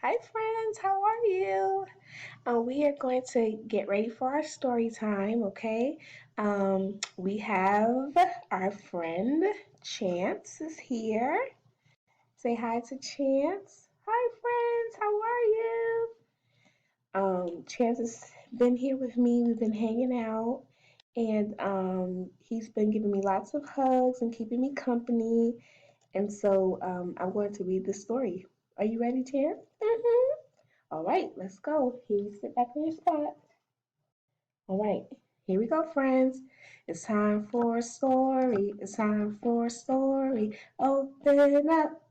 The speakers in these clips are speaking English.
Hi, friends. How are you? We are going to get ready for our story time, okay? We have our friend Chance is here. Say hi to Chance. Hi, friends. How are you? Chance has been here with me. We've been hanging out, and he's been giving me lots of hugs and keeping me company. And so I'm going to read the story. Are you ready, Chance? All right, let's go. Here you sit back on your spot. All right, here we go, friends. It's time for a story. It's time for a story. Open up,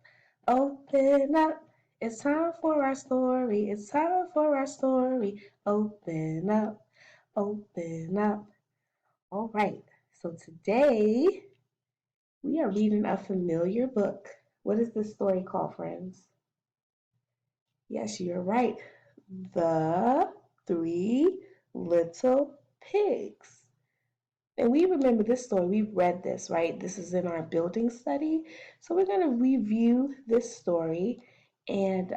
open up. It's time for our story. It's time for our story. Open up, open up. All right, so today we are reading a familiar book. What is this story called, friends? Yes, you're right. The Three Little Pigs. And we remember this story. We've read this, right? This is in our building study. So we're going to review this story and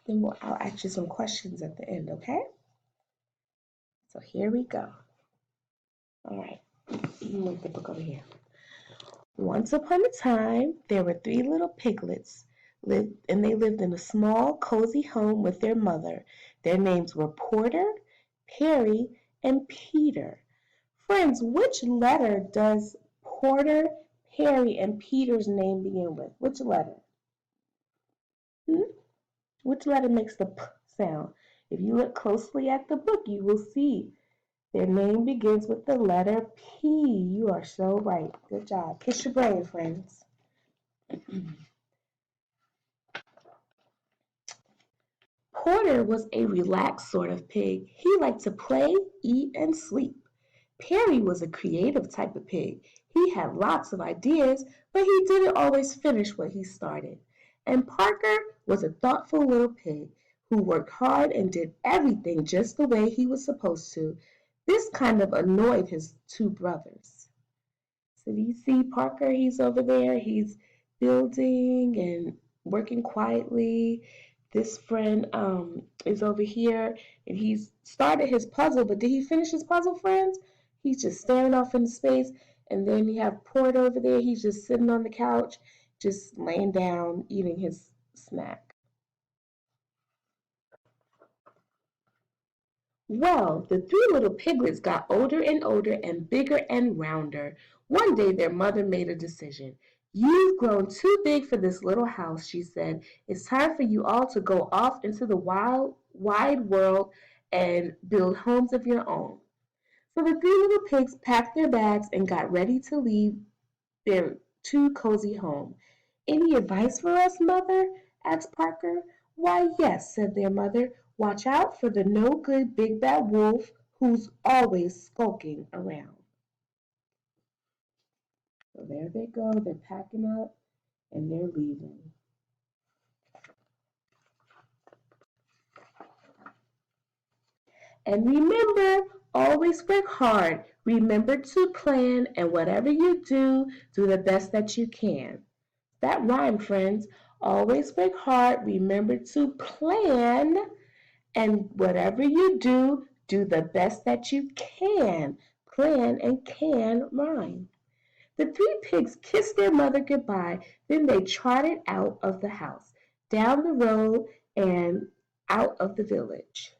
then I'll ask you some questions at the end, okay? So here we go. All right, move the book over here. Once upon a time, there were three little piglets, and they lived in a small, cozy home with their mother. Their names were Porter, Perry, and Peter. Friends, which letter does Porter, Perry, and Peter's name begin with? Which letter? Hmm? Which letter makes the P sound? If you look closely at the book, you will see their name begins with the letter P. You are so right. Good job. Kiss your brain, friends. Porter was a relaxed sort of pig. He liked to play, eat, and sleep. Perry was a creative type of pig. He had lots of ideas, but he didn't always finish what he started. And Parker was a thoughtful little pig who worked hard and did everything just the way he was supposed to. This kind of annoyed his two brothers. So do you see Parker? He's over there. He's building and working quietly. This friend is over here and he's started his puzzle, but did he finish his puzzle, friends? He's just staring off into space. And then you have Port over there. He's just sitting on the couch, just laying down, eating his snack. Well, the three little piglets got older and older and bigger and rounder. One day their mother made a decision. You've grown too big for this little house, she said. It's time for you all to go off into the wild, wide world and build homes of your own. So the three little pigs packed their bags and got ready to leave their too cozy home. Any advice for us, Mother? Asked Parker. Why, yes, said their mother. Watch out for the no good big bad wolf who's always skulking around. So there they go. They're packing up and they're leaving. And remember, always work hard. Remember to plan, and whatever you do the best that you can. That rhyme, friends. Always work hard. Remember to plan, and whatever you do the best that you can. Plan and can rhyme. The three pigs kissed their mother goodbye. Then they trotted out of the house, down the road, and out of the village.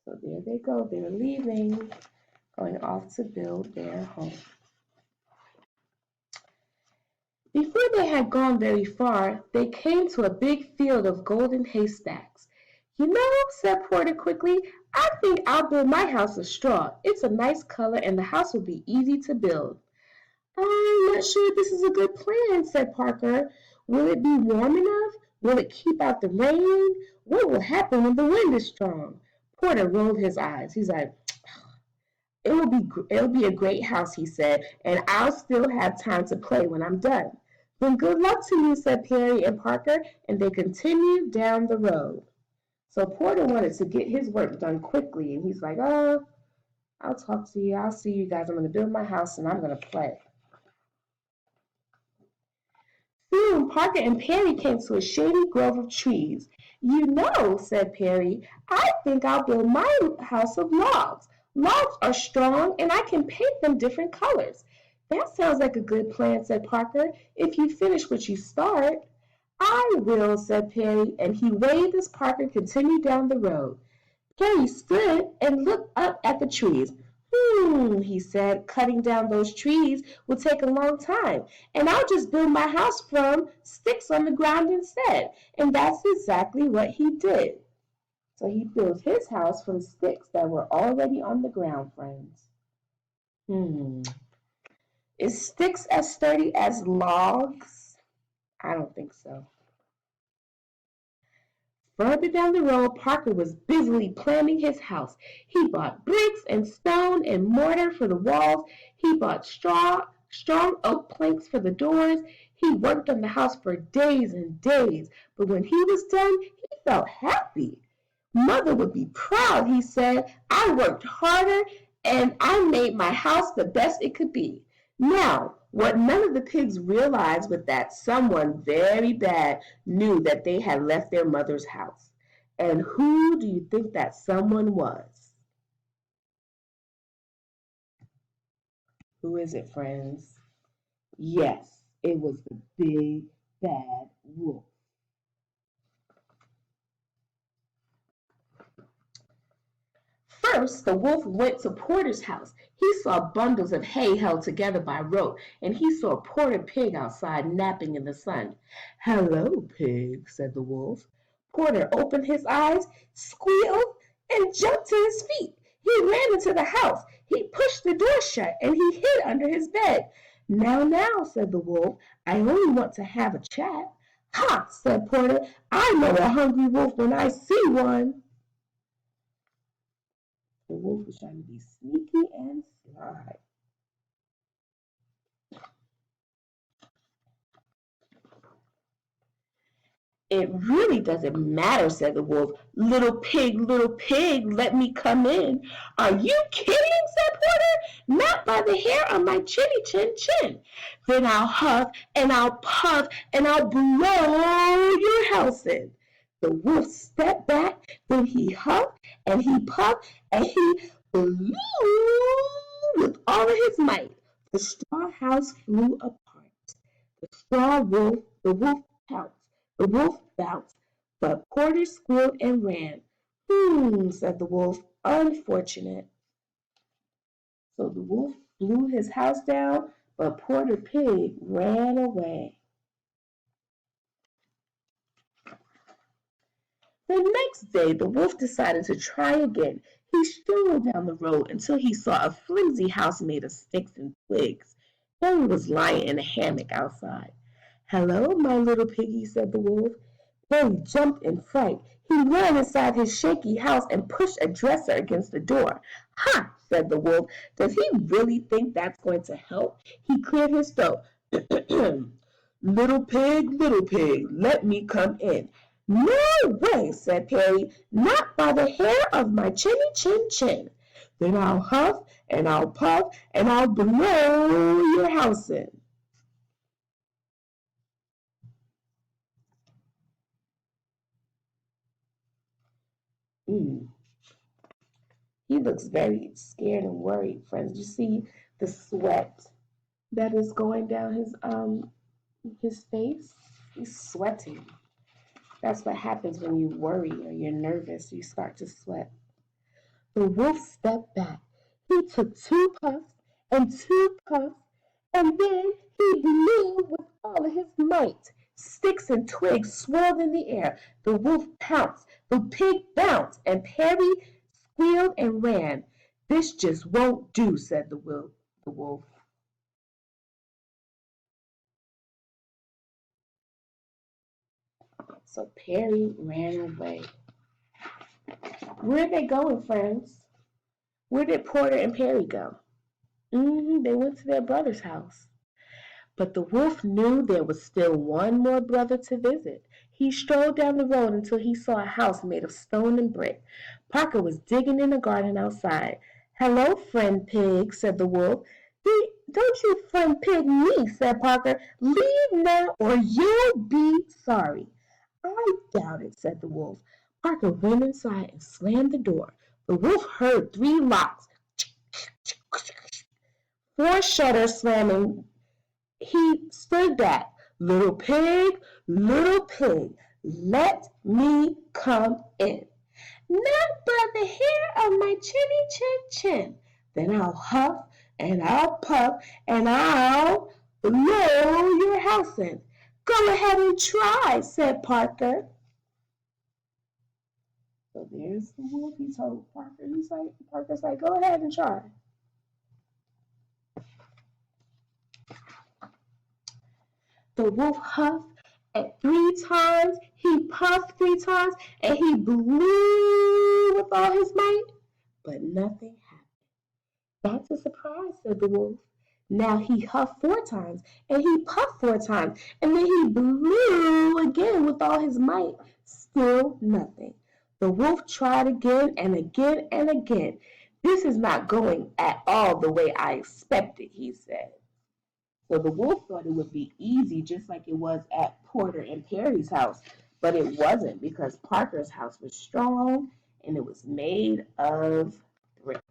So there they go. They're leaving, going off to build their home. Before they had gone very far, they came to a big field of golden haystacks. You know, said Porter quickly, I think I'll build my house of straw. It's a nice color and the house will be easy to build. I'm not sure this is a good plan, said Parker. Will it be warm enough? Will it keep out the rain? What will happen when the wind is strong? Porter rolled his eyes. He's like, it'll be a great house, he said, and I'll still have time to play when I'm done. Then good luck to you, said Perry and Parker, and they continued down the road. So Porter wanted to get his work done quickly, and he's like, oh, I'll talk to you. I'll see you guys. I'm going to build my house and I'm going to play. Parker and Perry came to a shady grove of trees. You know, said Perry, I think I'll build my house of logs. Logs are strong and I can paint them different colors. That sounds like a good plan, said Parker, if you finish what you start. I will, said Perry, and he waved as Parker continued down the road. Perry stood and looked up at the trees. He said, cutting down those trees will take a long time, and I'll just build my house from sticks on the ground instead. And that's exactly what he did. So he built his house from sticks that were already on the ground, friends. Is sticks as sturdy as logs? I don't think so. Further down the road, Parker was busily planning his house. He bought bricks and stone and mortar for the walls. He bought strong oak planks for the doors. He worked on the house for days and days, but when he was done, he felt happy. Mother would be proud, he said. I worked harder and I made my house the best it could be. Now, what none of the pigs realized was that someone very bad knew that they had left their mother's house. And who do you think that someone was? Who is it, friends? Yes, it was the big bad wolf. First, the wolf went to Porter's house. He saw bundles of hay held together by rope, and he saw Porter Pig outside napping in the sun. Hello, Pig, said the wolf. Porter opened his eyes, squealed, and jumped to his feet. He ran into the house. He pushed the door shut, and he hid under his bed. Now, said the wolf, I only want to have a chat. Ha, said Porter, I know a hungry wolf when I see one. The wolf was trying to be sneaky and sly. It really doesn't matter, said the wolf. Little pig, let me come in. Are you kidding, said Porter. Not by the hair on my chinny chin chin. Then I'll huff and I'll puff and I'll blow your house in. The wolf stepped back, then he huffed and he puffed and he blew with all of his might. The straw house flew apart. The wolf pounced. The wolf bounced, but Porter squealed and ran. Said the wolf, unfortunate. So the wolf blew his house down, but Porter Pig ran away. The next day, the wolf decided to try again. He strolled down the road until he saw a flimsy house made of sticks and twigs. Harry was lying in a hammock outside. Hello, my little piggy, said the wolf. Harry jumped in fright. He ran inside his shaky house and pushed a dresser against the door. Ha, said the wolf. Does he really think that's going to help? He cleared his throat. Little pig, let me come in. No way, said Perry. Not by the hair of my chinny chin chin. Then I'll huff and I'll puff and I'll blow your house in. He looks very scared and worried, friends. You see the sweat that is going down his face? He's sweating. That's what happens when you worry or you're nervous. You start to sweat. The wolf stepped back. He took 2 puffs and 2 puffs, and then he blew with all of his might. Sticks and twigs swirled in the air. The wolf pounced. The pig bounced, and Perry squealed and ran. This just won't do, said the wolf. So Perry ran away. Where are they going, friends? Where did Porter and Perry go? They went to their brother's house. But the wolf knew there was still one more brother to visit. He strolled down the road until he saw a house made of stone and brick. Parker was digging in the garden outside. Hello, friend pig, said the wolf. Don't you friend pig me, said Parker. Leave now or you'll be sorry. I doubt it, said the wolf. Parker went inside and slammed the door. The wolf heard 3 locks, 4 shutters slamming. He stood back. Little pig, let me come in. Not but the hair of my chinny chin chin. Then I'll huff and I'll puff and I'll blow your house in. Go ahead and try, said Parker. So there's the wolf. He told Parker. Parker's like, go ahead and try. The wolf huffed at 3 times, he puffed 3 times, and he blew with all his might, but nothing happened. That's a surprise, said the wolf. Now he huffed 4 times, and he puffed 4 times, and then he blew again with all his might. Still nothing. The wolf tried again and again and again. This is not going at all the way I expected, he said. So the wolf thought it would be easy, just like it was at Porter and Perry's house, but it wasn't because Parker's house was strong and it was made of brick.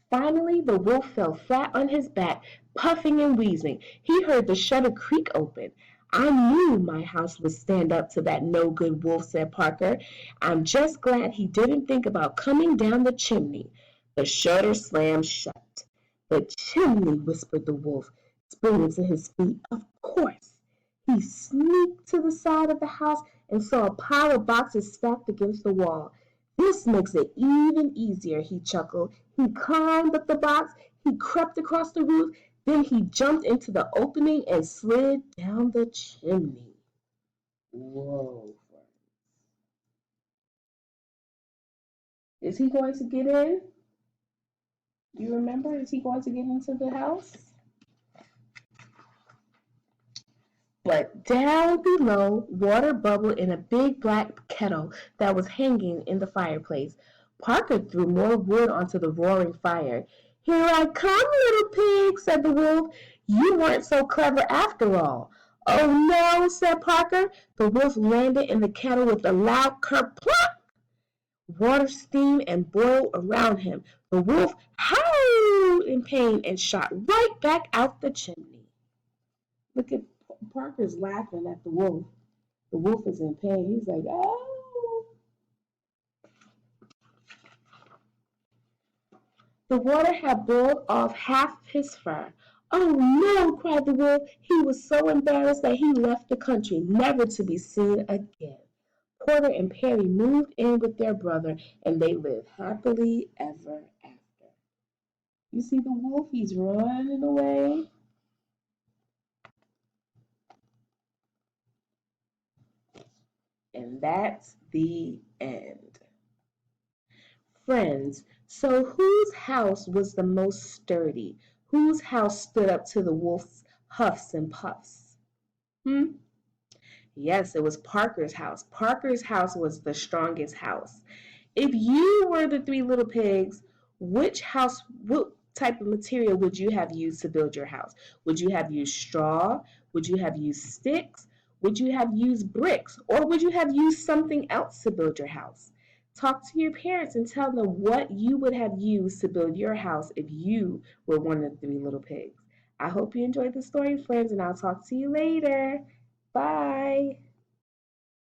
Finally, the wolf fell flat on his back, puffing and wheezing. He heard the shutter creak open. I knew my house would stand up to that no good wolf, said Parker. I'm just glad he didn't think about coming down the chimney. The shutter slammed shut. The chimney, whispered the wolf, springing to his feet. Of course. He sneaked to the side of the house and saw a pile of boxes stacked against the wall. This makes it even easier, he chuckled. He climbed up the box, he crept across the roof, then he jumped into the opening and slid down the chimney. Whoa, friends. Is he going to get in? Do you remember? Is he going to get into the house? But down below, water bubbled in a big black kettle that was hanging in the fireplace. Parker threw more wood onto the roaring fire. Here I come, little pig, said the wolf. You weren't so clever after all. Oh no, said Parker. The wolf landed in the kettle with a loud kerplunk. Water steamed and boiled around him. The wolf howled in pain and shot right back out the chimney. Look at Parker's laughing at the wolf. The wolf is in pain. He's like, oh. The water had boiled off half his fur. Oh no, cried the wolf. He was so embarrassed that he left the country, never to be seen again. Porter and Perry moved in with their brother, and they lived happily ever after. You see the wolf? He's running away. And that's the end. Friends, so whose house was the most sturdy? Whose house stood up to the wolf's huffs and puffs? Yes, it was Parker's house. Parker's house was the strongest house. If you were the 3 little pigs, what type of material would you have used to build your house? Would you have used straw? Would you have used sticks? Would you have used bricks? Or would you have used something else to build your house? Talk to your parents and tell them what you would have used to build your house if you were one of the 3 little pigs. I hope you enjoyed the story, friends, and I'll talk to you later. Bye.